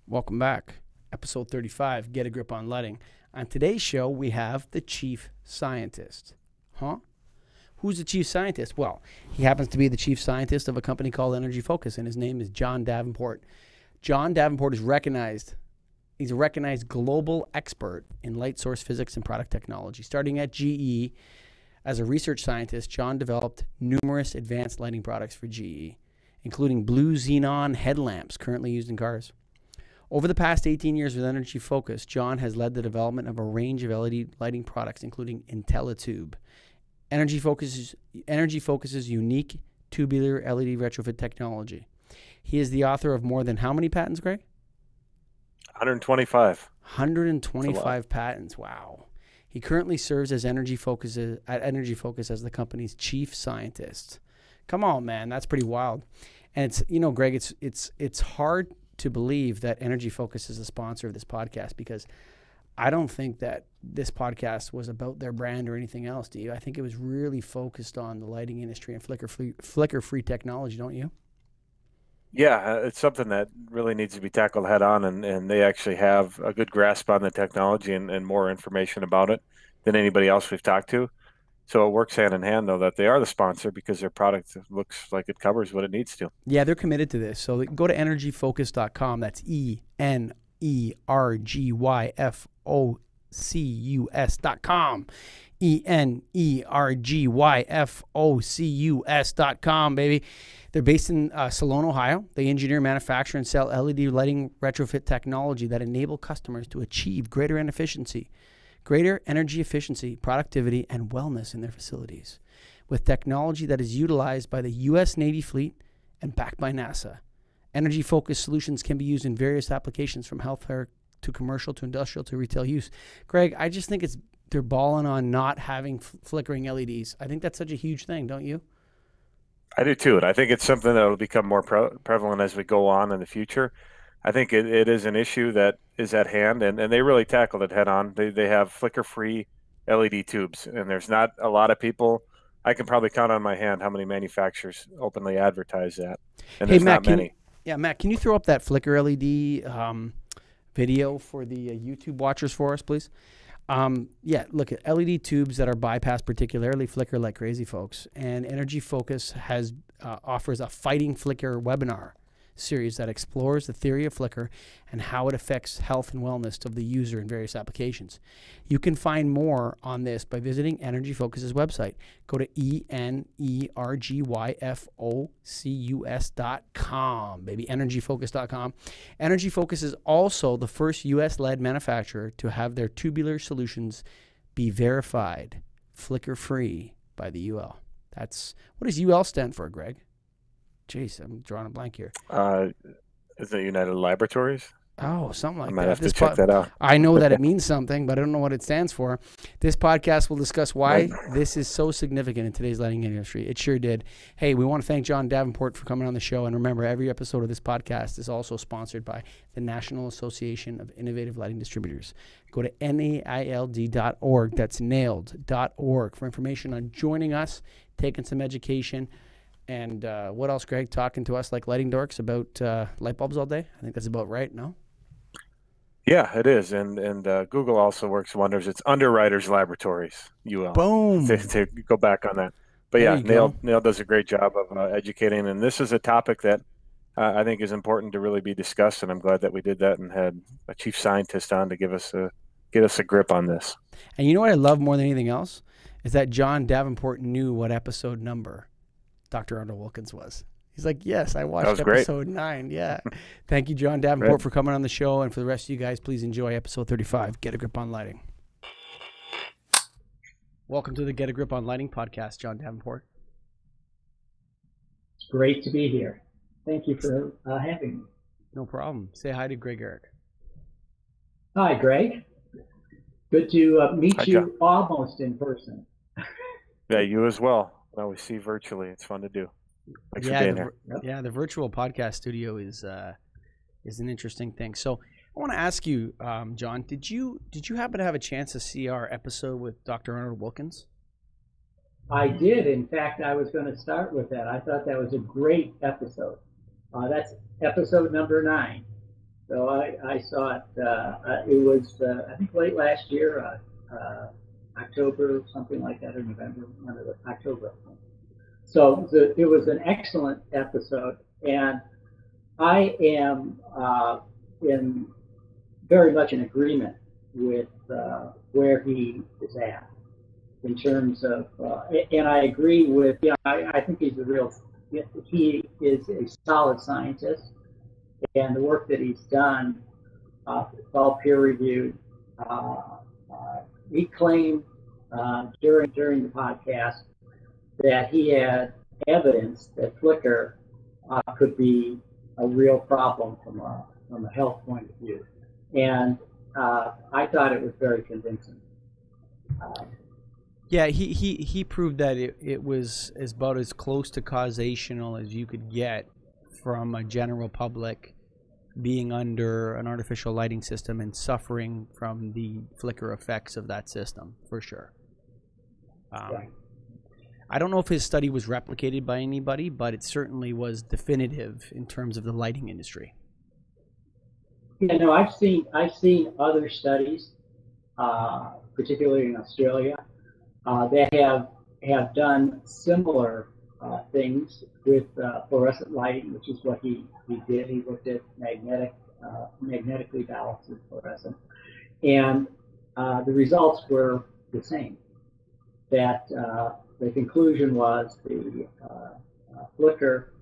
Welcome back. Episode 35, Get a Grip on Lighting. On today's show, we have the chief scientist. Huh? Who's the chief scientist? Well, he happens to be the chief scientist of a company called Energy Focus, and his name is John Davenport. John Davenport is recognized. He's a recognized global expert in light source physics and product technology. Starting at GE, as a research scientist, John developed numerous advanced lighting products for GE, including blue Xenon headlamps currently used in cars. Over the past 18 years with Energy Focus, John has led the development of a range of LED lighting products, including IntelliTube. Energy Focus's unique tubular LED retrofit technology. He is the author of more than how many patents, Greg? 125. 125 patents. Wow. He currently serves as Energy Focus as the company's chief scientist. Come on, man, that's pretty wild. And it's, you know, Greg, it's hard to believe that Energy Focus is a sponsor of this podcast, because I don't think that this podcast was about their brand or anything else, do you? I think it was really focused on the lighting industry and flicker-free technology, don't you? Yeah, it's something that really needs to be tackled head on, and they actually have a good grasp on the technology and more information about it than anybody else we've talked to. So it works hand in hand, though, that they are the sponsor because their product looks like it covers what it needs to. Yeah, they're committed to this. So go to energyfocus.com. That's ENERGYFOCUS.com. ENERGYFOCUS.com, baby. They're based in Salone, Ohio. They engineer, manufacture, and sell LED lighting retrofit technology that enable customers to achieve greater energy efficiency, productivity, and wellness in their facilities, with technology that is utilized by the U.S. Navy fleet and backed by NASA. Energy-focused solutions can be used in various applications, from healthcare to commercial to industrial to retail use. Greg, I just think they're balling on not having flickering LEDs. I think that's such a huge thing, don't you? I do too, and I think it's something that will become more prevalent as we go on in the future. I think it is an issue that is at hand, and they really tackled it head on. They have flicker-free LED tubes, and there's not a lot of people. I can probably count on my hand how many manufacturers openly advertise that, and Hey, there's Matt, not many. Matt, can you throw up that flicker LED video for the YouTube watchers for us, please? Look at LED tubes that are bypassed particularly flicker like crazy, folks. And Energy Focus offers a Fighting Flicker webinar series that explores the theory of flicker and how it affects health and wellness of the user in various applications. You can find more on this by visiting Energy Focus's website. Go to ENERGYFOCUS.com, baby, energyfocus.com. Energy Focus is also the first U.S.-led manufacturer to have their tubular solutions be verified flicker-free by the UL. What does UL stand for, Greg? Jeez, I'm drawing a blank here. Is it United Laboratories? Oh, something like I that. might have to check that out. I know that it means something, but I don't know what it stands for. This podcast will discuss why this is so significant in today's lighting industry. It sure did. Hey, we want to thank John Davenport for coming on the show. And remember, every episode of this podcast is also sponsored by the National Association of Innovative Lighting Distributors. Go to NAILD.org. That's nailed.org for information on joining us, taking some education. And what else, Greg? Talking to us like lighting dorks about light bulbs all day? I think that's about right, no? Yeah, it is. And Google also works wonders. It's Underwriters Laboratories, UL. Boom. To go back on that. But There yeah, you Neil does a great job of educating. And this is a topic that I think is important to really be discussed. And I'm glad that we did that and had a chief scientist on to get us a grip on this. And you know what I love more than anything else? Is that John Davenport knew what episode number Dr. Arnold Wilkins was. He's like, yes, I watched episode 9. Yeah. Thank you, John Davenport, for coming on the show. And for the rest of you guys, please enjoy episode 35, Get a Grip on Lighting. Welcome to the Get a Grip on Lighting podcast, John Davenport. It's great to be here. Thank you for having me. No problem. Say hi to Greg Ehrich. Hi, Greg. Good to meet you John. Almost in person. Yeah, you as well. Now we see virtually. It's fun to do. Thanks for being here. Yeah, the virtual podcast studio is an interesting thing. So I want to ask you, John, did you happen to have a chance to see our episode with Dr. Arnold Wilkins? I did. In fact, I was going to start with that. I thought that was a great episode. That's episode number 9. So I saw it. It was I think late last year, October, something like that, or November, October. So it was an excellent episode, and I am very much in agreement with where he is at in terms of, and I agree with, I think he is a solid scientist, and the work that he's done, it's all peer reviewed. He claimed during the podcast that he had evidence that flicker could be a real problem from a health point of view, and I thought it was very convincing. Yeah, he proved that it was about as close to causational as you could get from a general public being under an artificial lighting system and suffering from the flicker effects of that system, for sure. Right. I don't know if his study was replicated by anybody, but it certainly was definitive in terms of the lighting industry. Yeah, no, I've seen other studies, particularly in Australia, that have done similar things with fluorescent lighting, which is what he did. He looked at magnetically balanced fluorescent, and the results were the same. That the conclusion was the flicker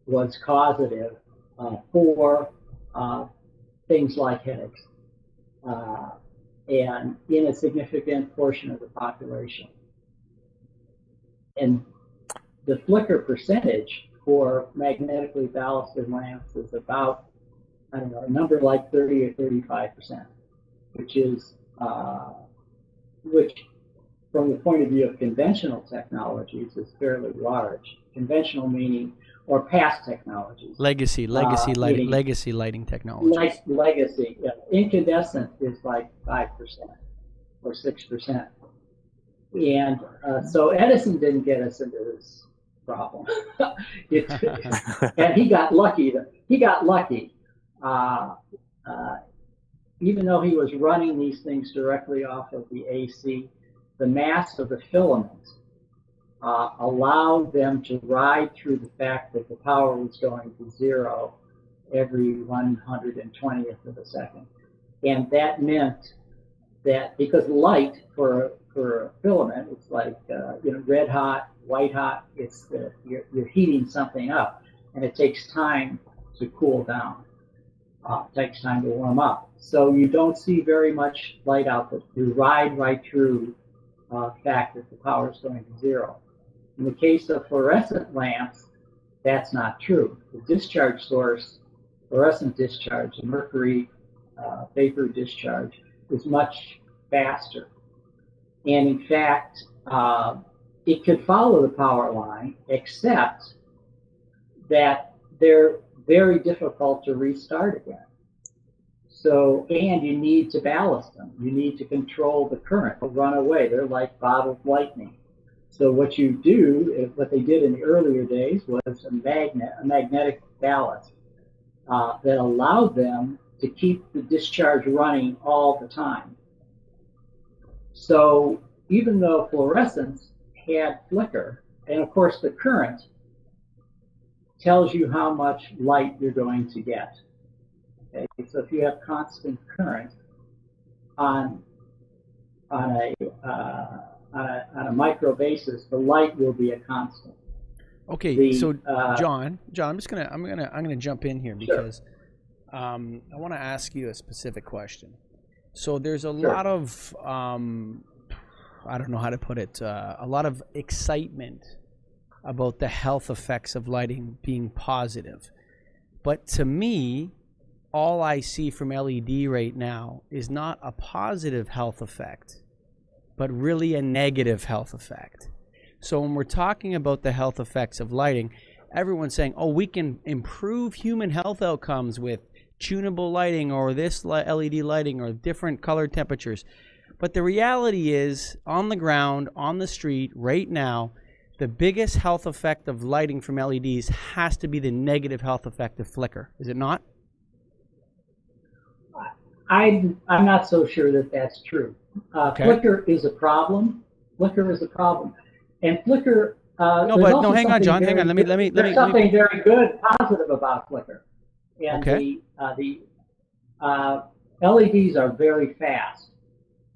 was causative for things like headaches, and in a significant portion of the population. And the flicker percentage for magnetically ballasted lamps is about, I don't know, a number like 30 or 35%, which is, which from the point of view of conventional technologies is fairly large. Conventional meaning, or past technologies. Legacy lighting technologies. Legacy. Yeah. Incandescent is like 5% or 6%. And so Edison didn't get us into this problem. And he got lucky. Even though he was running these things directly off of the AC, the mass of the filament allowed them to ride through the fact that the power was going to zero every 120th of a second. And that meant that because light for a filament, it's like red hot, white hot. It's you're heating something up, and it takes time to cool down. It takes time to warm up. So you don't see very much light output. You ride right through the fact that the power is going to zero. In the case of fluorescent lamps, that's not true. The discharge source, fluorescent discharge, the mercury vapor discharge, is much faster. And in fact, it could follow the power line, except that they're very difficult to restart again. So, and you need to ballast them. You need to control the current. They'll run away. They're like bottled lightning. So what you do, what they did in the earlier days, was a magnetic ballast that allowed them to keep the discharge running all the time. So even though fluorescence had flicker, and of course the current tells you how much light you're going to get. Okay? So if you have constant current on a micro basis, the light will be a constant. Okay, so John, I'm gonna jump in here because I want to ask you a specific question. So there's a lot of I don't know how to put it, a lot of excitement about the health effects of lighting being positive, but to me, all I see from LED right now is not a positive health effect, but really a negative health effect. So when we're talking about the health effects of lighting, everyone's saying, oh, we can improve human health outcomes with tunable lighting or this LED lighting or different color temperatures. But the reality is, on the ground, on the street, right now, the biggest health effect of lighting from LEDs has to be the negative health effect of flicker. Is it not? I'm not so sure that that's true. Okay. Flicker is a problem. Flicker is a problem, and flicker. No, but no, hang on, John. Hang on. There's something very good, positive about flicker, and Okay. the LEDs are very fast,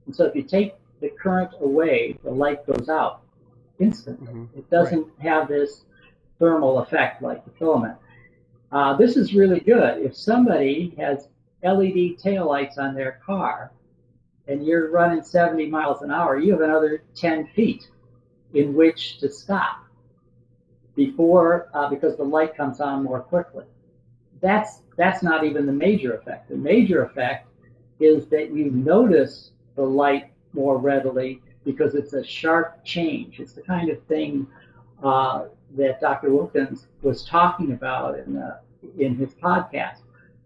and so if you take the current away, the light goes out instantly. Mm-hmm. It doesn't have this thermal effect like the filament. This is really good. If somebody has LED taillights on their car and you're running 70 miles an hour, you have another 10 feet in which to stop before, because the light comes on more quickly. That's not even the major effect. The major effect is that you notice the light more readily because it's a sharp change. It's the kind of thing that Dr. Wilkins was talking about in his podcast.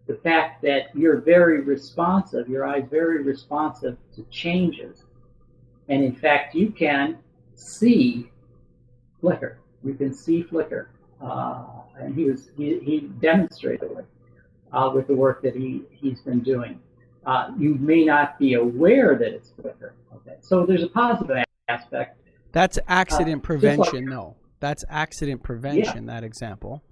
The fact that you're very responsive, your eye's very responsive to changes. And in fact, you can see flicker. You can see flicker. And he demonstrated it with the work that he's been doing. You may not be aware that it's flicker. Okay. So there's a positive aspect. That's accident prevention, though. That's accident prevention, that example.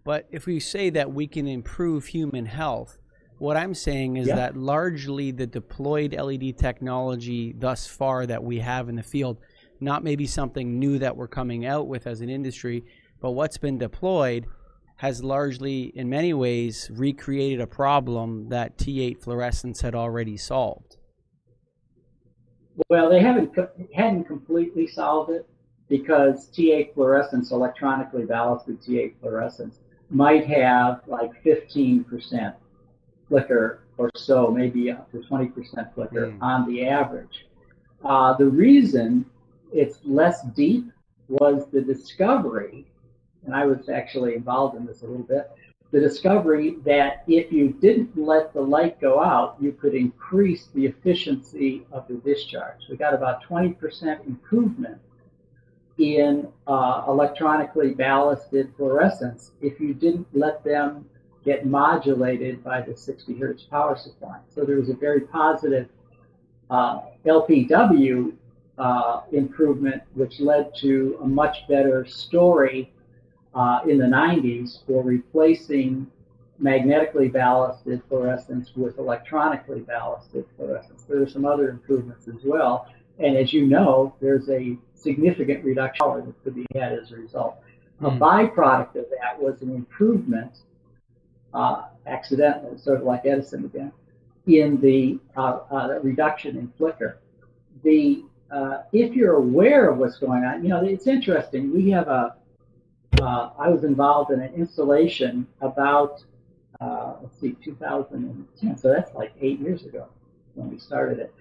But if we say that we can improve human health, what I'm saying is that largely the deployed LED technology thus far that we have in the field, not maybe something new that we're coming out with as an industry, but what's been deployed has largely, in many ways, recreated a problem that T8 fluorescence had already solved. Well, they hadn't completely solved it because T8 fluorescence, electronically ballasted T8 fluorescence, might have like 15% flicker or so, maybe up to 20% flicker on the average. The reason it's less deep was the discovery, and I was actually involved in this a little bit, the discovery that if you didn't let the light go out, you could increase the efficiency of the discharge. We got about 20% improvement in electronically ballasted fluorescents if you didn't let them get modulated by the 60 hertz power supply. So there was a very positive LPW improvement, which led to a much better story in the 90s for replacing magnetically ballasted fluorescence with electronically ballasted fluorescence. There are some other improvements as well. And as you know, there's a significant reduction in power that could be had as a result. A byproduct of that was an improvement, accidentally, sort of like Edison again, in the reduction in flicker. If you're aware of what's going on, it's interesting. We have I was involved in an installation about, 2010, so that's like 8 years ago when we started it,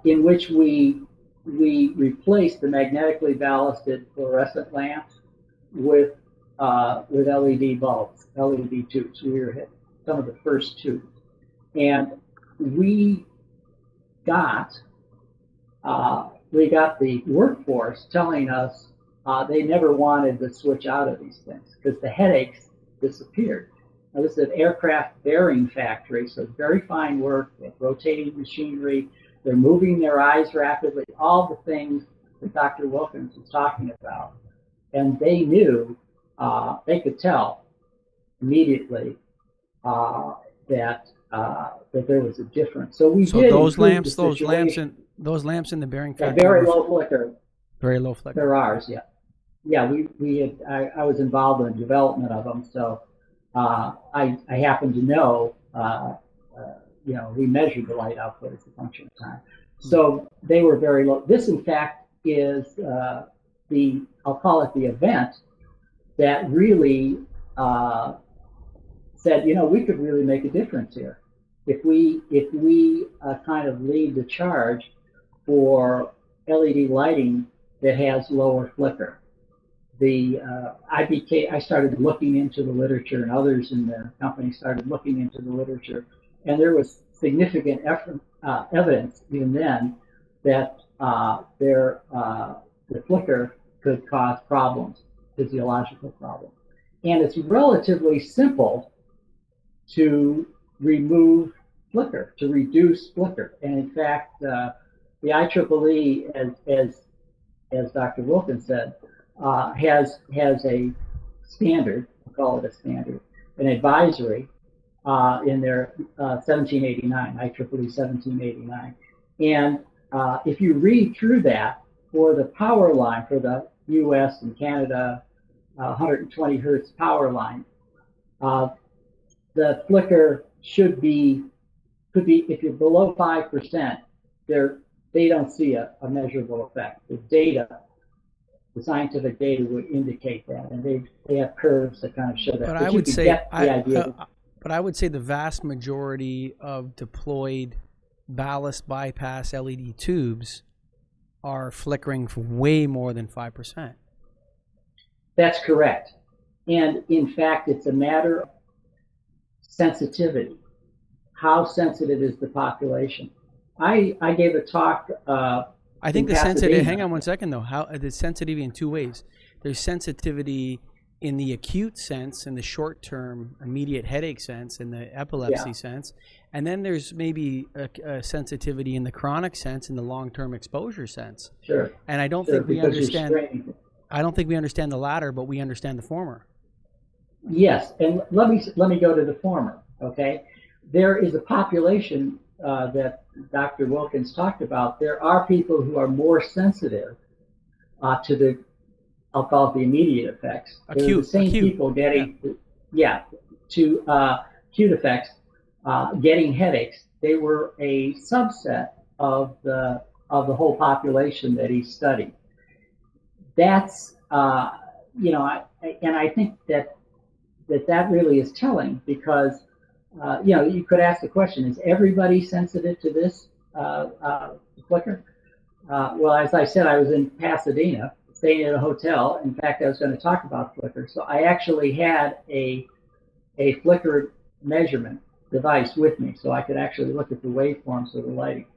in which we replaced the magnetically ballasted fluorescent lamps with LED bulbs, LED tubes. We were hit some of the first tubes, and we got the workforce telling us they never wanted to switch out of these things because the headaches disappeared. Now, this is an aircraft bearing factory, so very fine work, rotating machinery. They're moving their eyes rapidly, all the things that Dr. Wilkins was talking about. And they knew, they could tell immediately that there was a difference. So those lamps in the bearing factory. Very low flicker. Very low flicker. They're ours, yeah. Yeah, I was involved in the development of them, so I happen to know, we measured the light output as a function of time. So they were very low. This, in fact, is I'll call it the event that really said, we could really make a difference here. If we kind of lead the charge for LED lighting that has lower flicker. I started looking into the literature, and others in the company started looking into the literature, and there was significant evidence even then that the flicker could cause problems, physiological problems. And it's relatively simple to remove flicker, to reduce flicker. And in fact, the IEEE, as Dr. Wilkins said, has a standard, we'll call it a standard, an advisory in their 1789, IEEE 1789. And if you read through that, for the power line, for the US and Canada 120 hertz power line, the flicker could be, if you're below 5%, they don't see a measurable effect. The scientific data would indicate that, and they have curves that kind of show that. But I would say, but I would say the vast majority of deployed ballast bypass LED tubes are flickering for way more than 5%. That's correct. And in fact, it's a matter of sensitivity. How sensitive is the population? I gave a talk. I think the sensitivity, hang on one second though, the sensitivity in two ways. There's sensitivity in the acute sense, in the short-term immediate headache sense, in the epilepsy sense, and then there's maybe a sensitivity in the chronic sense, in the long-term exposure sense. Sure. And I don't think we understand. I don't think we understand the latter, but we understand the former. Yes, and let me go to the former. Okay, there is a population that Dr. Wilkins talked about. There are people who are more sensitive to the, I'll call it the immediate effects. Acute. The same people getting, to acute effects, getting headaches. They were a subset of the whole population that he studied. That's and I think that really is telling, because you could ask the question: is everybody sensitive to this flicker? Well, as I said, I was in Pasadena, staying at a hotel. In fact, I was going to talk about flicker, so I actually had a flicker measurement device with me, so I could actually look at the waveforms of the lighting.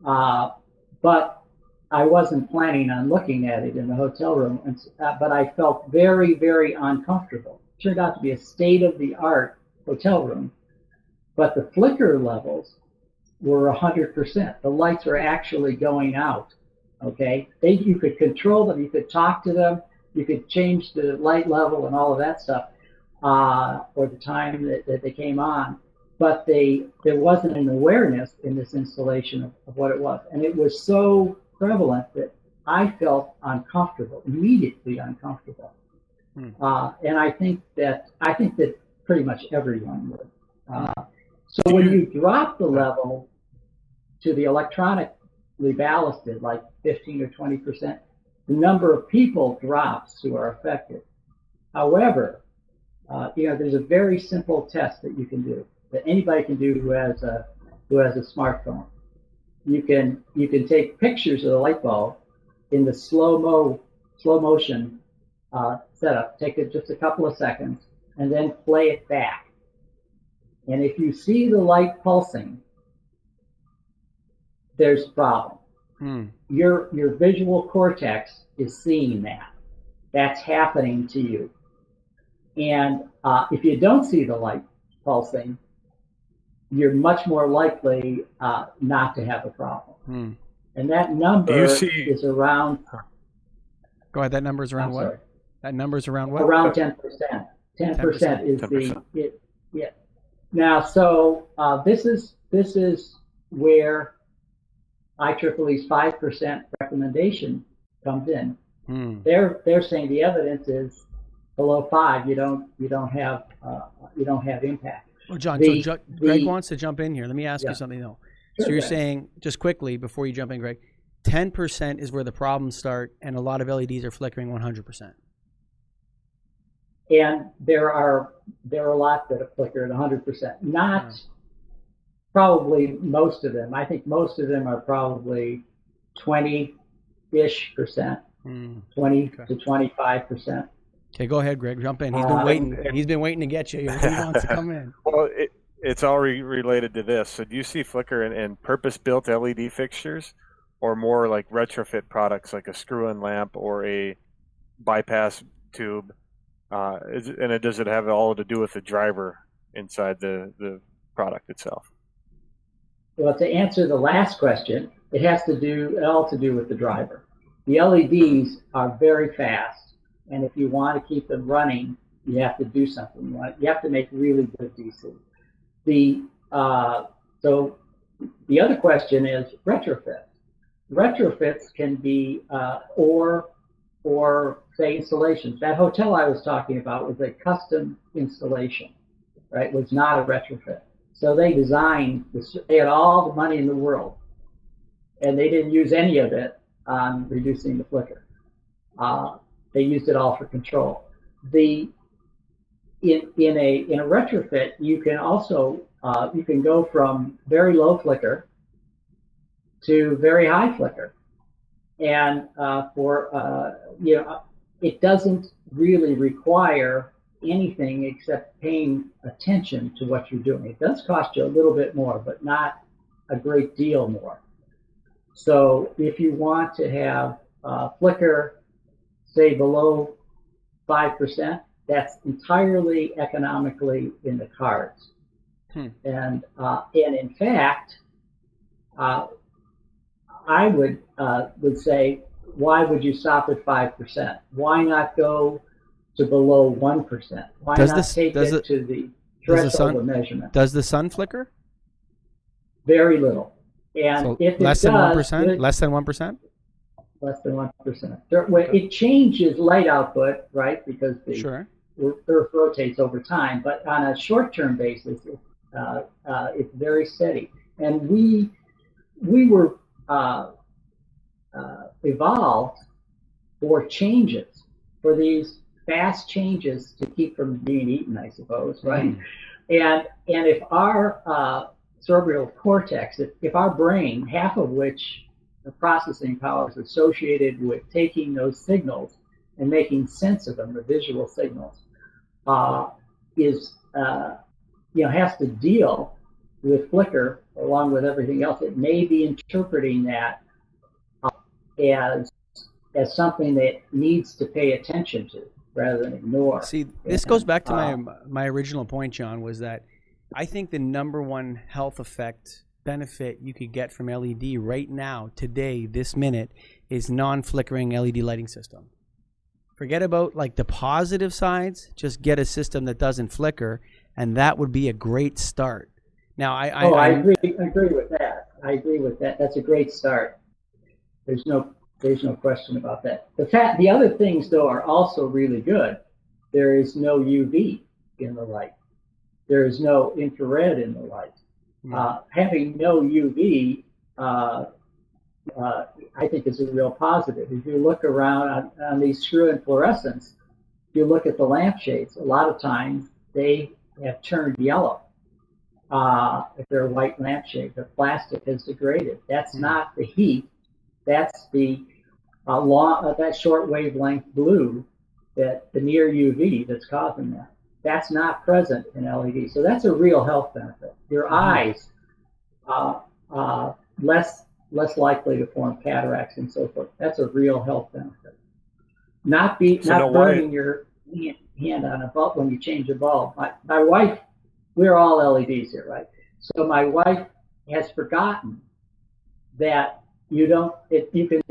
But I wasn't planning on looking at it in the hotel room, but I felt very, very uncomfortable. It turned out to be a state-of-the-art hotel room, but the flicker levels were 100%. The lights were actually going out. Okay, you could control them, you could talk to them, you could change the light level and all of that stuff, or the time that they came on, but there wasn't an awareness in this installation of what it was, and it was so prevalent that I felt uncomfortable, immediately uncomfortable. And I think that pretty much everyone would. So when you drop the level to the electronically ballasted, like 15 or 20%, the number of people drops who are affected. However, there's a very simple test that you can do, that anybody can do who has a smartphone. You can take pictures of the light bulb in the slow motion setup. Take it just a couple of seconds and then play it back. And if you see the light pulsing, there's a problem. Your visual cortex is seeing that. That's happening to you. And if you don't see the light pulsing, you're much more likely not to have a problem. And that number is around. Go ahead. That number is around what? Sorry. That number is around what? Around 10%. 10% is 10%. Yeah. Now, so this is where IEEE's 5% recommendation comes in. They're saying the evidence is below 5. You don't have impact. Well, John, Greg wants to jump in here. Let me ask you something though. So you're saying, just quickly before you jump in, Greg, 10% is where the problems start, and a lot of LEDs are flickering 100%. And there are a lot that are flicker at 100%. Not probably most of them. I think most of them are probably 20-ish percent, 20 to 25%. Okay, go ahead, Greg. Jump in. He's been waiting. He's been waiting to get you. He wants to come in. Well, it's all related to this. So, do you see flicker in purpose-built LED fixtures, or more like retrofit products, like a screw-in lamp or a bypass tube? Does it have all to do with the driver inside the product itself? Well, to answer the last question, it has to do all to do with the driver. The LEDs are very fast, and if you want to keep them running, you have to do something. You have to make really good DC. So the other question is retrofit. Retrofits can be or say installations. That hotel I was talking about was a custom installation, right? It was not a retrofit. So they designed this, they had all the money in the world, and they didn't use any of it on reducing the flicker. They used it all for control. In a retrofit, you can also you can go from very low flicker to very high flicker, and it doesn't really require anything except paying attention to what you're doing. It does cost you a little bit more, but not a great deal more. So if you want to have flicker, say below 5%, that's entirely economically in the cards. And in fact, I would say, why would you stop at 5%? Why not go to below 1%? Why not take it to the threshold of measurement? Does the sun flicker? Very little. And so if less it than does, 1%? Less than 1%? Less than 1%. It changes light output, right? Because the Earth rotates over time. But on a short-term basis, it's very steady. And we were evolved for changes, for these fast changes to keep from being eaten, I suppose, right? And if our cerebral cortex, if our brain, half of which the processing power is associated with taking those signals and making sense of them, the visual signals, has to deal with flicker along with everything else. It may be interpreting that as something that needs to pay attention to rather than ignore. See, this goes back to my original point, John, was that I think the #1 health effect benefit you could get from LED right now, today, this minute, is non-flickering LED lighting system. Forget about like the positive sides, just get a system that doesn't flicker, and that would be a great start. Now, I agree with that. I agree with that. That's a great start. There's no question about that. The other things though are also really good. There is no UV in the light. There is no infrared in the light. Having no UV, I think is a real positive. If you look around on these screw-in fluorescents, if you look at the lampshades, a lot of times they have turned yellow. If they're a white lampshade, the plastic has degraded. That's not the heat. That's the that short wavelength blue, that the near UV that's causing that. That's not present in LED. So that's a real health benefit. Your eyes less likely to form cataracts and so forth. That's a real health benefit. Not burning your hand on a bulb when you change a bulb. My wife, we're all LEDs here, right? So my wife has forgotten that you can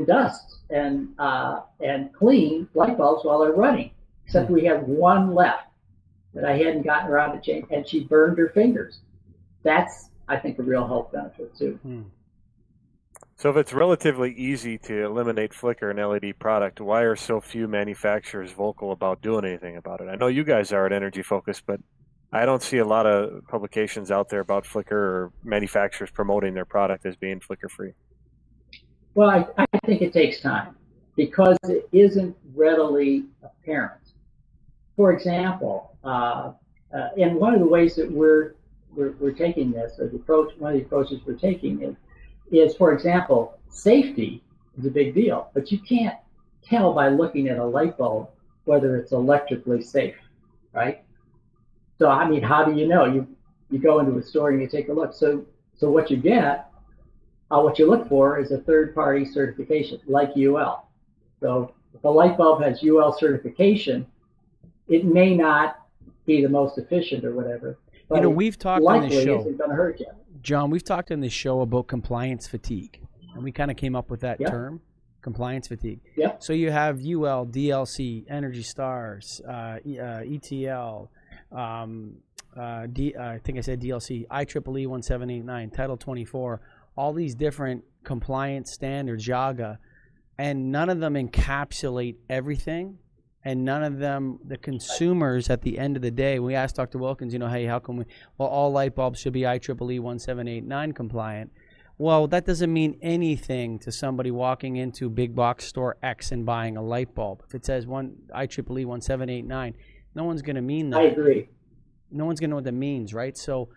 dust and clean light bulbs while they're running. Except we have one left that I hadn't gotten around to change, and she burned her fingers. That's, I think, a real health benefit too. So if it's relatively easy to eliminate flicker in LED product, why are so few manufacturers vocal about doing anything about it? I know you guys are at Energy Focus, but I don't see a lot of publications out there about flicker or manufacturers promoting their product as being flicker-free. Well, I think it takes time because it isn't readily apparent. For example, and one of the ways that we're taking this, or one of the approaches we're taking is, for example, safety is a big deal, but you can't tell by looking at a light bulb whether it's electrically safe, right? So, I mean, how do you know? You go into a store and you take a look. So what you get, what you look for is a third-party certification, like UL. So if a light bulb has UL certification, it may not be the most efficient or whatever, but we've talked on this show. Isn't going to hurt you. John, we've talked in this show about compliance fatigue, and we kind of came up with that term, compliance fatigue. Yep. So you have UL, DLC, Energy Stars, ETL, I think I said DLC, IEEE 1789, Title 24, all these different compliance standards, YAGA, and none of them encapsulate everything. And none of them, the consumers at the end of the day, we asked Dr. Wilkins, hey, how come all light bulbs should be IEEE 1789 compliant. Well, that doesn't mean anything to somebody walking into big box store X and buying a light bulb. If it says IEEE 1789, no one's going to mean that. I agree. No one's going to know what that means, right? So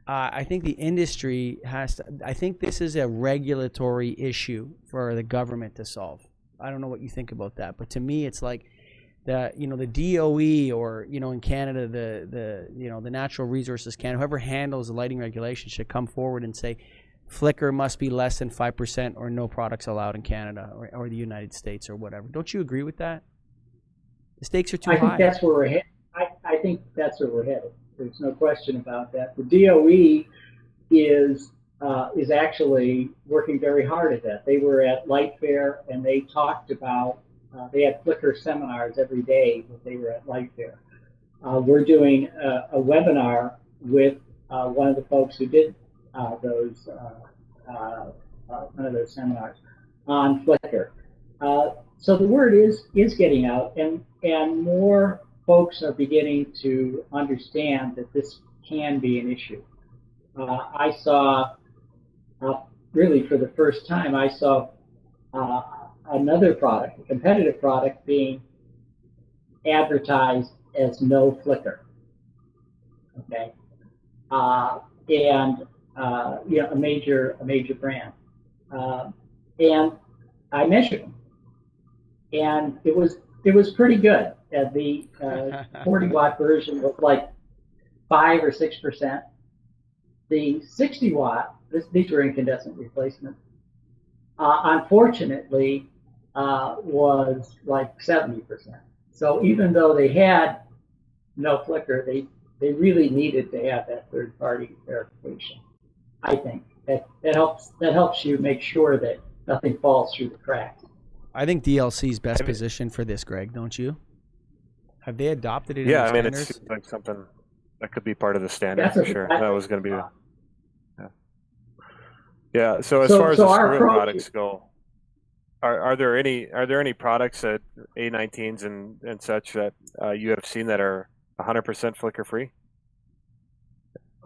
I think the industry has to, I think this is a regulatory issue for the government to solve. I don't know what you think about that, but to me, it's like, the DOE or in Canada the Natural Resources Canada, whoever handles the lighting regulation should come forward and say flicker must be less than 5% or no products allowed in Canada or the United States or whatever. Don't you agree with that? The stakes are too high. I think that's where we're headed. I think that's where we're headed. There's no question about that. The DOE is actually working very hard at that. They were at Light Fair and they talked about. They had flicker seminars every day that they were at Light Fair. We're doing a webinar with one of the folks who did one of those seminars on flicker. So the word is getting out, and more folks are beginning to understand that this can be an issue. I saw, really for the first time, I saw another product, a competitive product, being advertised as no flicker. Okay, and a major brand, and I measured them, and it was pretty good. The 40-watt version was like 5 or 6%. The 60-watt, these were incandescent replacements. Unfortunately, was like 70%. So even though they had no flicker, they really needed to have that third-party verification. I think that helps you make sure that nothing falls through the cracks. I think DLC is best positioned for this, Greg. Don't you? Have they adopted it? Yeah, I mean, it seems like something that could be part of the standard for sure. That was going to be. Yeah. So as far as the screw products go, are there any products that A19s and such that you have seen that are 100% flicker free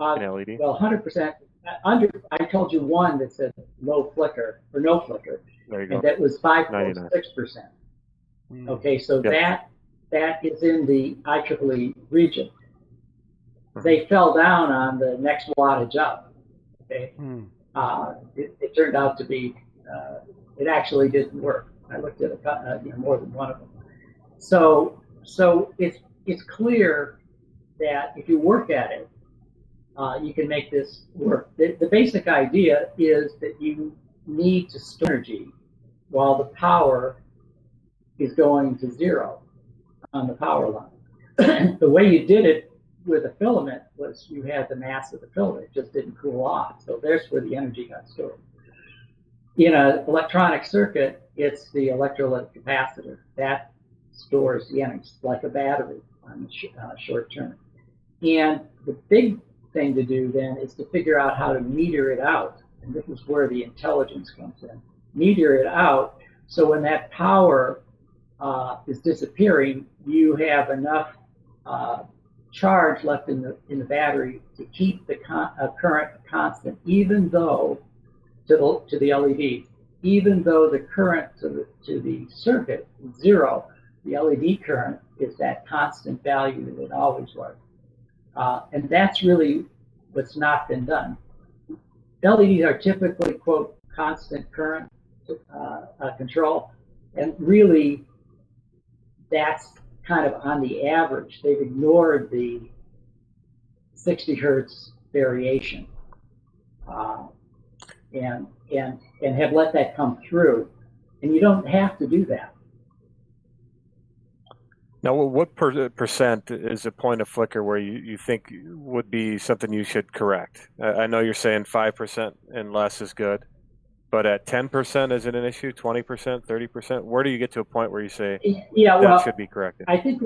in LED? Well, 100%. I told you one that said low flicker or no flicker, there you go. And that was 5.6%. Okay, so that is in the IEEE region. They fell down on the next wattage up. Okay. It turned out to be, it actually didn't work. I looked at more than one of them. So it's clear that if you work at it, you can make this work. The basic idea is that you need to store energy while the power is going to zero on the power line. The way you did it with a filament was you had the mass of the filament. It just didn't cool off. So there's where the energy got stored. In an electronic circuit, it's the electrolytic capacitor. That stores the energy, like a battery on the short term. And the big thing to do then is to figure out how to meter it out. And this is where the intelligence comes in. Meter it out so when that power is disappearing, you have enough charge left in the battery to keep the current constant, even though to the LEDs, even though the current to the circuit is zero, the LED current is that constant value that it always was. And that's really what's not been done. LEDs are typically, quote, constant current control, and really that's kind of on the average. They've ignored the 60 hertz variation and have let that come through. And you don't have to do that. Now, what percent is a point of flicker where you think would be something you should correct? I know you're saying 5% and less is good, but at 10%, is it an issue? 20%, 30%? Where do you get to a point where you say Yeah, that well, should be corrected? I think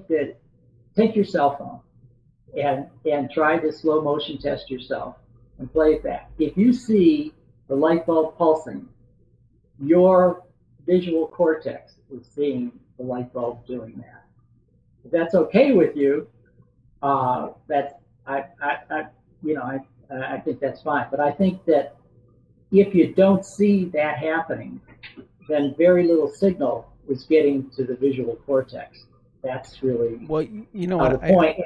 that take your cell phone and try to slow motion test yourself and play it back. If you see the light bulb pulsing, your visual cortex is seeing the light bulb doing that. If that's okay with you, that's I think that's fine. But I think that if you don't see that happening, then very little signal is getting to the visual cortex. That's really Well, you know the what? point.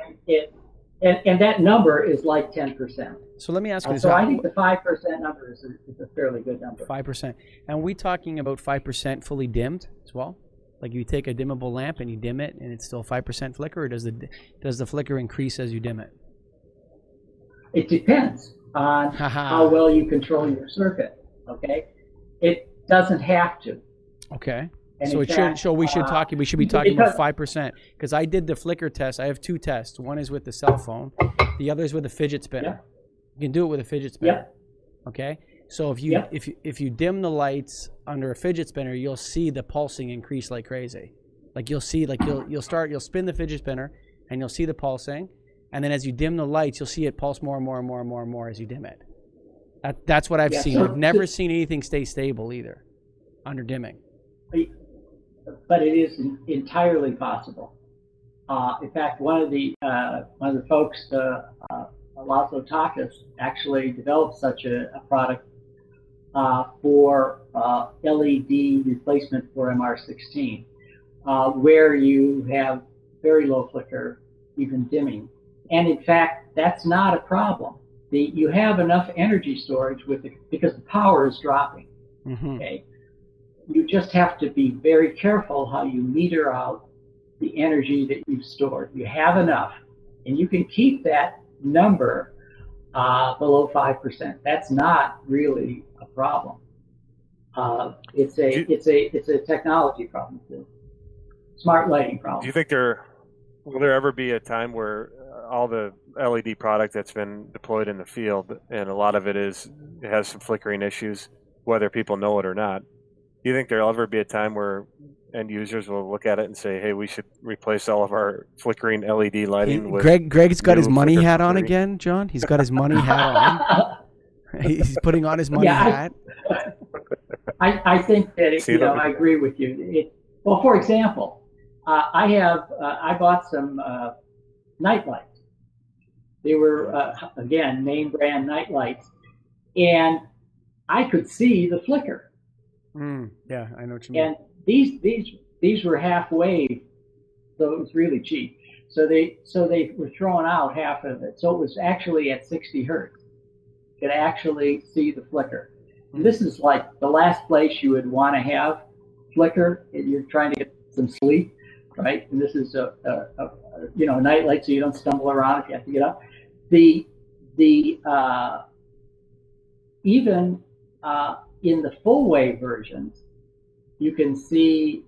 And that number is like 10%. So let me ask you this. So I think the 5% number is a fairly good number. 5%. And are we talking about 5% fully dimmed as well? Like you take a dimmable lamp and you dim it and it's still 5% flicker, or does the flicker increase as you dim it? It depends on how well you control your circuit. Okay, it doesn't have to. Okay. And so we should be talking about 5%, because I did the flicker test. I have two tests. One is with the cell phone, the other is with a fidget spinner. Yeah. You can do it with a fidget spinner. Yeah. Okay. So if you dim the lights under a fidget spinner, you'll see the pulsing increase like crazy. Like you'll see, like you'll spin the fidget spinner and you'll see the pulsing, and then as you dim the lights, you'll see it pulse more and more and more and more and more as you dim it. That's what I've seen. I've never seen anything stay stable either under dimming. But it is entirely possible. In fact, one of the folks, Laszlo Takas, actually developed such a product for LED replacement for MR16, where you have very low flicker, even dimming. And in fact, that's not a problem. You have enough energy storage because the power is dropping. Mm-hmm. Okay. You just have to be very careful how you meter out the energy that you've stored. You have enough, and you can keep that number below 5%. That's not really a problem. It's a technology problem too. Smart lighting problem. Do you think will there ever be a time where all the LED product that's been deployed in the field, and a lot of it has some flickering issues, whether people know it or not? Do you think there'll ever be a time where end users will look at it and say, "Hey, we should replace all of our flickering LED lighting"? Greg's got his money hat on again, John. He's got his money hat on. He's putting on his money hat. I think that I agree with you. Well, for example, I bought some night lights. They were again name brand night lights, and I could see the flicker. Yeah, I know what you mean. And these were half wave, so it was really cheap. So they were throwing out half of it. So it was actually at 60 hertz. You could actually see the flicker. And this is like the last place you would want to have flicker if you're trying to get some sleep, right? And this is a night light, so you don't stumble around if you have to get up. Even in the full wave versions, you can see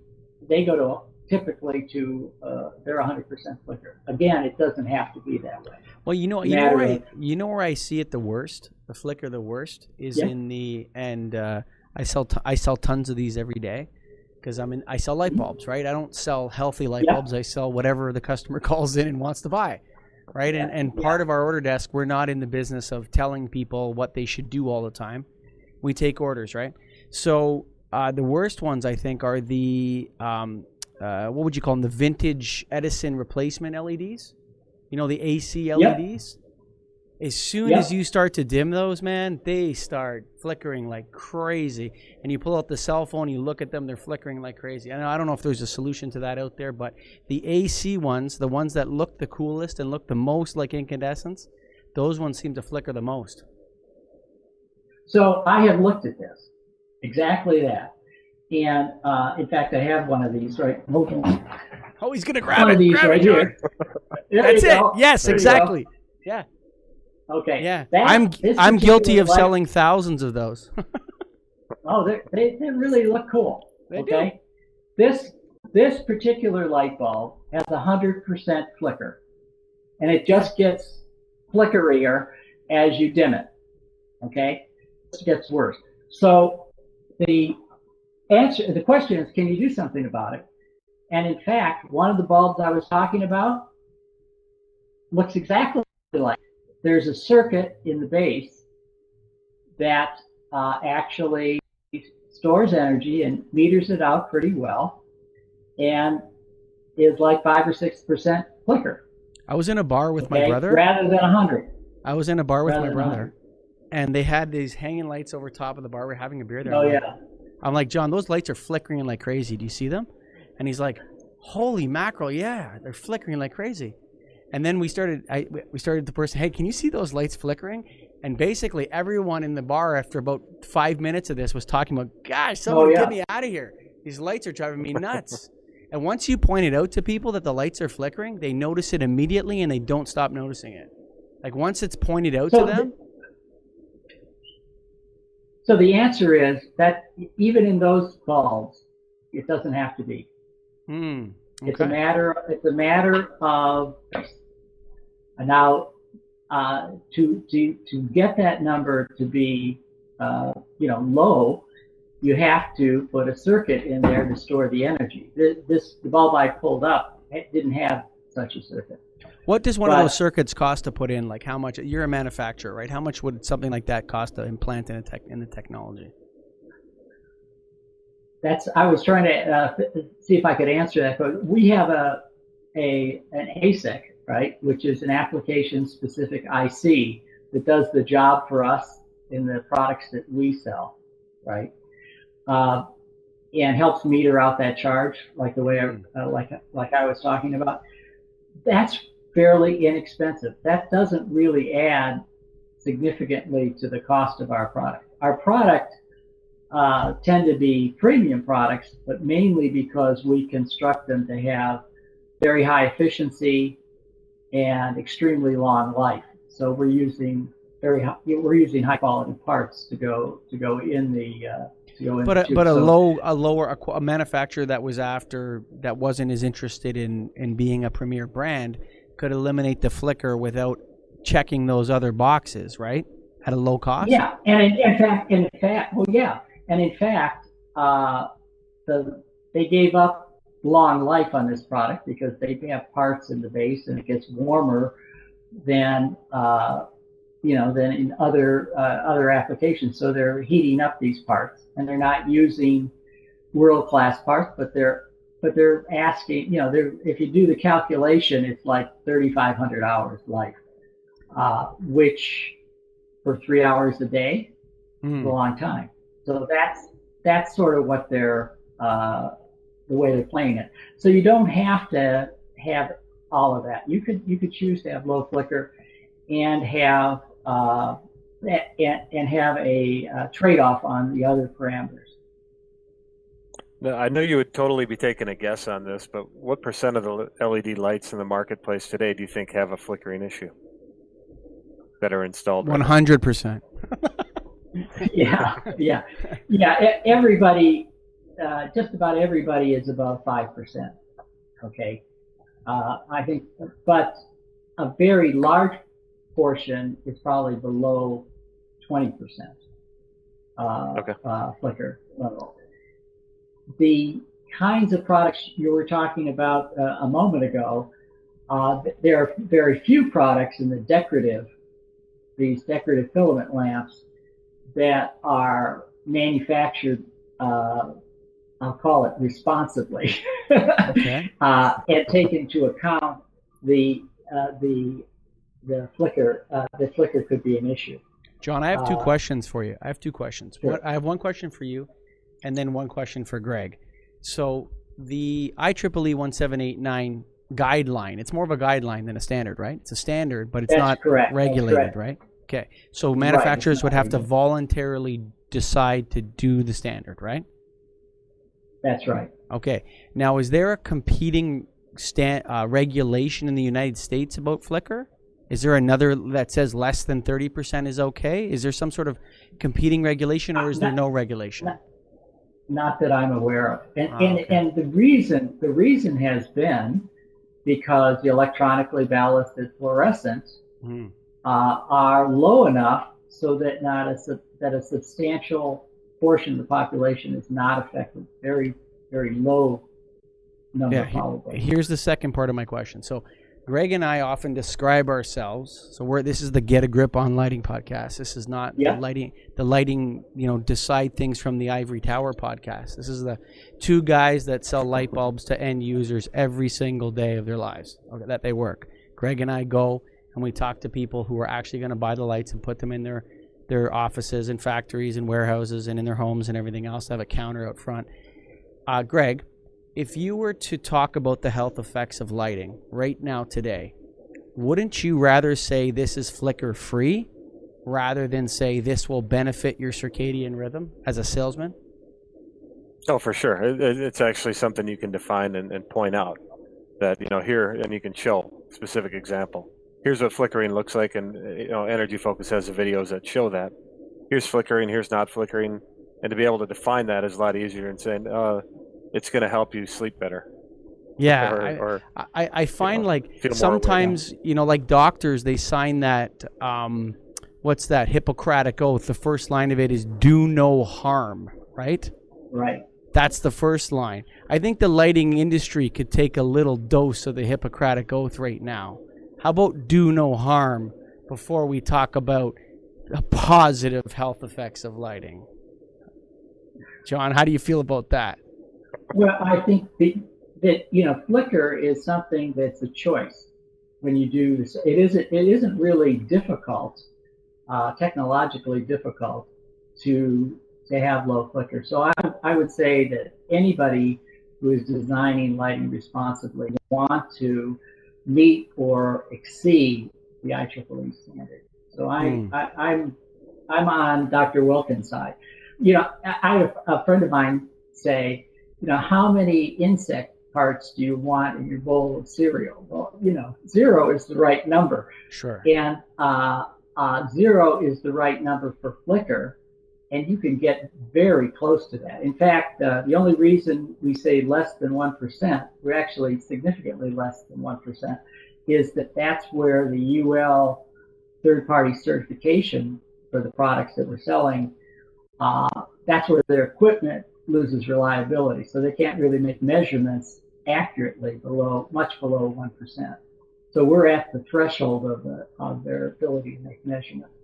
they go typically to they're 100% flicker. Again, it doesn't have to be that way. Well, you know where I see it the worst, the flicker the worst is in the I sell tons of these every day because I sell light bulbs, right? I don't sell healthy light bulbs. I sell whatever the customer calls in and wants to buy, right? And part of our order desk, we're not in the business of telling people what they should do all the time. We take orders, right? So the worst ones, I think, are the, what would you call them? The vintage Edison replacement LEDs. You know, the AC LEDs? As soon as you start to dim those, man, they start flickering like crazy. And you pull out the cell phone, you look at them, they're flickering like crazy. And I don't know if there's a solution to that out there, but the AC ones, the ones that look the coolest and look the most like incandescents, those ones seem to flicker the most. So I have looked at this, exactly that. And in fact, I have one of these right. Hold on. Oh, he's going to grab one it. Of these grab right it, here. That's it. Yes, exactly. Yeah. Okay. Yeah. I'm guilty of selling thousands of those. Oh, they really look cool. They do. this particular light bulb has 100% flicker, and it just gets flickerier as you dim it. Okay, it gets worse. So the question is, can you do something about it? And in fact, one of the bulbs I was talking about looks exactly like it. There's a circuit in the base that actually stores energy and meters it out pretty well, and is like 5 or 6% flicker. I was in a bar with my brother. Rather than 100. I was in a bar with my brother, and they had these hanging lights over top of the bar. We're having a beer there. Oh, yeah. I'm like, John, those lights are flickering like crazy. Do you see them? And he's like, holy mackerel, yeah, they're flickering like crazy. And then we started the person, hey, can you see those lights flickering? And basically everyone in the bar after about 5 minutes of this was talking about, gosh, someone get me out of here. These lights are driving me nuts. And once you point it out to people that the lights are flickering, they notice it immediately and they don't stop noticing it. Like once it's pointed out to them. So the answer is that even in those bulbs, it doesn't have to be. Okay. It's a matter of now to get that number to be low, you have to put a circuit in there to store the energy. The bulb I pulled up, it didn't have such a circuit. What does one of those circuits cost to put in? Like how much? You're a manufacturer, right? How much would something like that cost to implant in the technology? I was trying to see if I could answer that. But we have an ASIC, right, which is an application-specific IC that does the job for us in the products that we sell, right, and helps meter out that charge, like the way like I was talking about. That's fairly inexpensive. That doesn't really add significantly to the cost of our product. Our product tend to be premium products, but mainly because we construct them to have very high efficiency and extremely long life. So we're using high quality parts to go in the a manufacturer that wasn't as interested in being a premier brand could eliminate the flicker without checking those other boxes, right? At a low cost. Yeah, and in fact, they gave up long life on this product because they have parts in the base and it gets warmer than in other applications. So they're heating up these parts, and they're not using world-class parts, but they're asking, if you do the calculation, it's like 3,500 hours life, which for 3 hours a day is a long time. So that's sort of what they're the way they're playing it. So you don't have to have all of that. You could choose to have low flicker and have a trade-off on the other parameters. Now, I know you would totally be taking a guess on this, but what % of the LED lights in the marketplace today do you think have a flickering issue that are installed? 100%. Yeah. Everybody, just about everybody is above 5%. Okay, I think, but a very large portion is probably below 20% flicker level. The kinds of products you were talking about a moment ago, there are very few products in these decorative filament lamps that are manufactured, I'll call it responsibly, okay. And take into account the flicker. The flicker could be an issue. John, I have two questions for you. I have two questions. Sure. I have one question for you, and then one question for Greg. So the IEEE 1789 guideline, it's more of a guideline than a standard, right? It's a standard, but it's not regulated, right? Okay. So manufacturers would have to voluntarily decide to do the standard, right? That's right. Okay. Now, is there a competing regulation in the United States about flicker? Is there another that says less than 30% is okay? Is there some sort of competing regulation, or is there no regulation? Not that I'm aware of. And Okay. and the reason has been because the electronically ballasted fluorescents Hmm. are low enough so that that a substantial portion of the population is not affected. Very, very low number, Yeah. probably. Here's the second part of my question. So, Greg and I often describe ourselves. So this is the Get a Grip on Lighting podcast. This is not Yeah. the lighting, decide things from the Ivory Tower podcast. This is the two guys that sell light bulbs to end users every single day of their lives, that they work. Greg and I go and we talk to people who are actually going to buy the lights and put them in their offices and factories and warehouses and in their homes and everything else. Have a counter out front. Greg, if you were to talk about the health effects of lighting right now today, wouldn't you rather say this is flicker free rather than say this will benefit your circadian rhythm as a salesman? Oh, for sure. It's actually something you can define and point out that, here, and you can show specific example. Here's what flickering looks like, and Energy Focus has the videos that show that. Here's flickering, here's not flickering, and to be able to define that is a lot easier than saying, it's going to help you sleep better. Yeah, I find feel sometimes, like doctors, they sign that, what's that, Hippocratic Oath. The first line of it is do no harm, right? Right. That's the first line. I think the lighting industry could take a little dose of the Hippocratic Oath right now. How about do no harm before we talk about the positive health effects of lighting? John, how do you feel about that? Well, I think that flicker is something that's a choice when you do this. It isn't really difficult, technologically difficult to have low flicker. So I would say that anybody who is designing lighting responsibly want to meet or exceed the IEEE standard. So I'm on Dr. Wilkins' side. I have a friend of mine say, how many insect parts do you want in your bowl of cereal? Well, 0 is the right number. Sure. And 0 is the right number for flicker, and you can get very close to that. In fact, the only reason we say less than 1%, we're actually significantly less than 1%, is that's where the UL third-party certification for the products that we're selling, that's where their equipment loses reliability. So they can't really make measurements accurately much below 1%. So we're at the threshold of their ability to make measurements.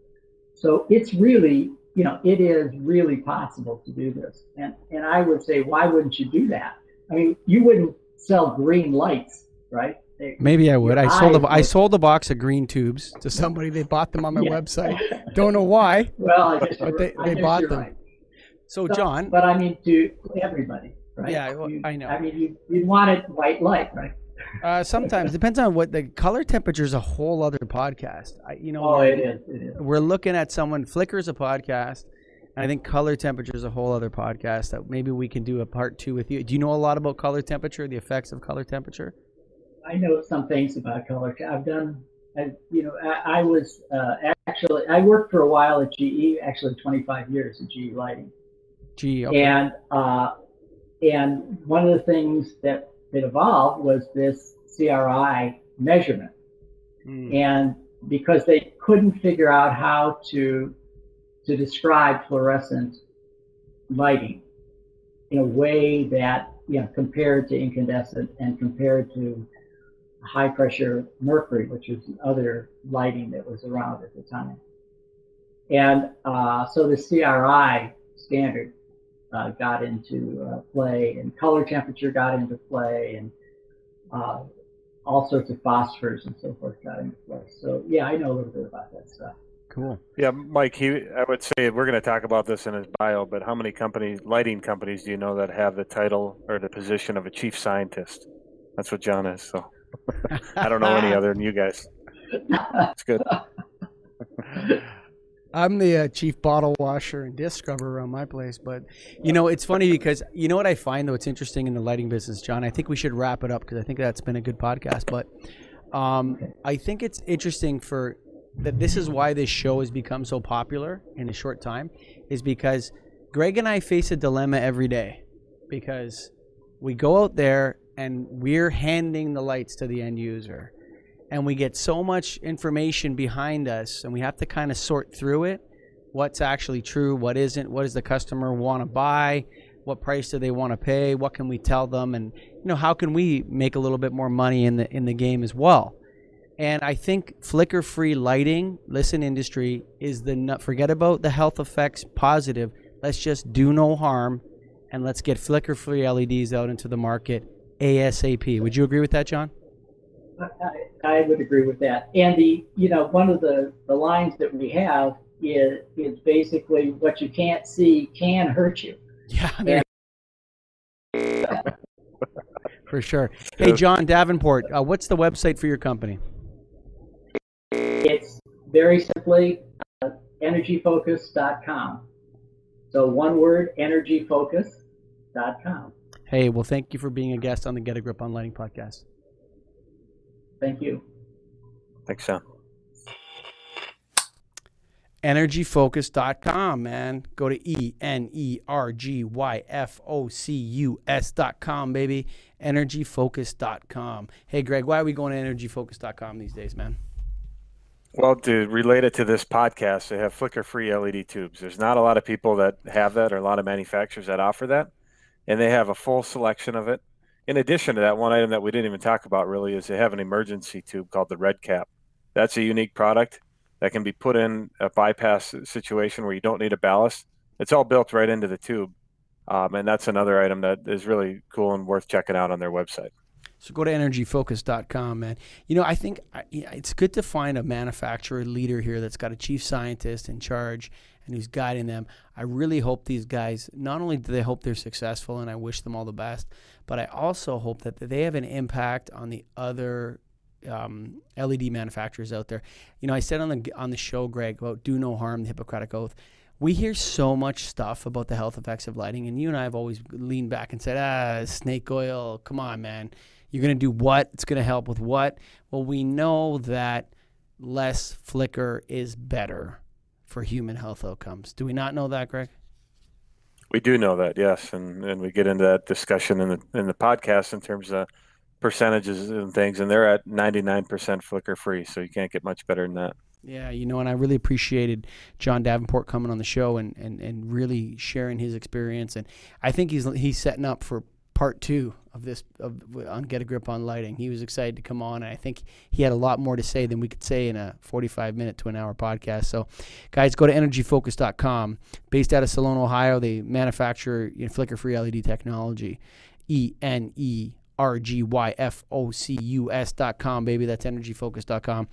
So it's really, it is really possible to do this. And I would say, why wouldn't you do that? I mean, you wouldn't sell green lights, right? Maybe I would. I sold a box of green tubes to somebody. They bought them on my website. Don't know why. Well, but they bought them. Right. So John, but I mean to everybody, right? Yeah, I know. I mean, you want it white light, right? Sometimes depends on what the color temperature is. A whole other podcast. It is. We're looking at flicker is a podcast, and I think color temperature is a whole other podcast that maybe we can do a part 2 with you. Do you know a lot about color temperature, the effects of color temperature? I know some things about color. I was actually, I worked for a while at GE, actually 25 years at GE Lighting. GE, okay. And one of the things that evolved was this CRI measurement. And because they couldn't figure out how to describe fluorescent lighting in a way that, compared to incandescent and compared to high pressure mercury, which was the other lighting that was around at the time. And so the CRI standard got into play, and color temperature got into play, and all sorts of phosphors and so forth got into play. So yeah, I know a little bit about that stuff. Cool. Yeah, Mike, I would say we're going to talk about this in his bio, but how many lighting companies do you know that have the title or the position of a chief scientist? That's what John is, so I don't know any other than you guys. It's good. I'm the chief bottle washer and disc scrubber around my place, but it's funny because what I find though, it's interesting in the lighting business, John. I think we should wrap it up because I think that's been a good podcast. But I think it's interesting that this is why this show has become so popular in a short time, is because Greg and I face a dilemma every day because we go out there and we're handing the lights to the end user. And we get so much information behind us, and we have to kind of sort through it. What's actually true, what isn't, what does the customer want to buy, what price do they want to pay, what can we tell them, and how can we make a little bit more money in the game as well. And I think flicker-free lighting, listen industry, is forget about the health effects positive. Let's just do no harm, and let's get flicker-free LEDs out into the market ASAP. Would you agree with that, John? I would agree with that. And one of the lines that we have is basically what you can't see can hurt you. Yeah. For sure. Hey, John Davenport, what's the website for your company? It's very simply energyfocus.com. So one word, energyfocus.com. Hey, well, thank you for being a guest on the Get a Grip on Lighting podcast. Thank you. Thanks, Sam. Energyfocus.com, man. Go to ENERGYFOCUS.com, baby. Energyfocus.com. Hey, Greg, why are we going to energyfocus.com these days, man? Well, to relate it to this podcast, they have flicker-free LED tubes. There's not a lot of people that have that, or a lot of manufacturers that offer that, and they have a full selection of it. In addition to that, one item that we didn't even talk about really is they have an emergency tube called the Red Cap. That's a unique product that can be put in a bypass situation where you don't need a ballast. It's all built right into the tube, and that's another item that is really cool and worth checking out on their website. So go to energyfocus.com, man. I think it's good to find a manufacturer leader here that's got a chief scientist in charge and who's guiding them. I really hope these guys, not only do they hope they're successful, and I wish them all the best, but I also hope that they have an impact on the other LED manufacturers out there. I said on the show, Greg, about do no harm, the Hippocratic Oath. We hear so much stuff about the health effects of lighting, and you and I have always leaned back and said, snake oil, come on, man. You're going to do what? It's going to help with what? Well, we know that less flicker is better for human health outcomes. Do we not know that, Greg? We do know that, yes, and we get into that discussion in the podcast in terms of percentages and things, and they're at 99% flicker free, so you can't get much better than that. Yeah, and I really appreciated John Davenport coming on the show and really sharing his experience, and I think he's setting up for part 2 of this on Get a Grip on Lighting. He was excited to come on, and I think he had a lot more to say than we could say in a 45-minute to an hour podcast. So, guys, go to energyfocus.com. Based out of Salone, Ohio, they manufacture flicker-free LED technology. ENERGYFOCUS.com, baby. That's energyfocus.com.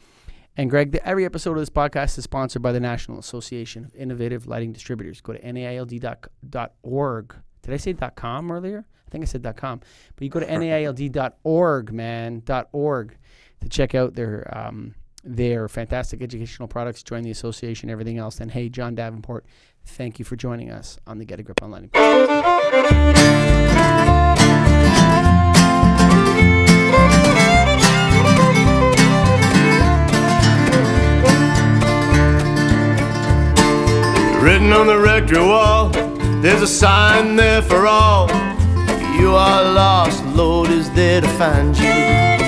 And Greg, every episode of this podcast is sponsored by the National Association of Innovative Lighting Distributors. Go to NAILD.org. Did I say .com earlier? I think I said .com. But you go to NAILD.org, man, .org, to check out their fantastic educational products, join the association, everything else. And hey, John Davenport, thank you for joining us on the Get a Grip on Lighting Written on the rectory wall, there's a sign there for all. If you are lost, the Lord is there to find you.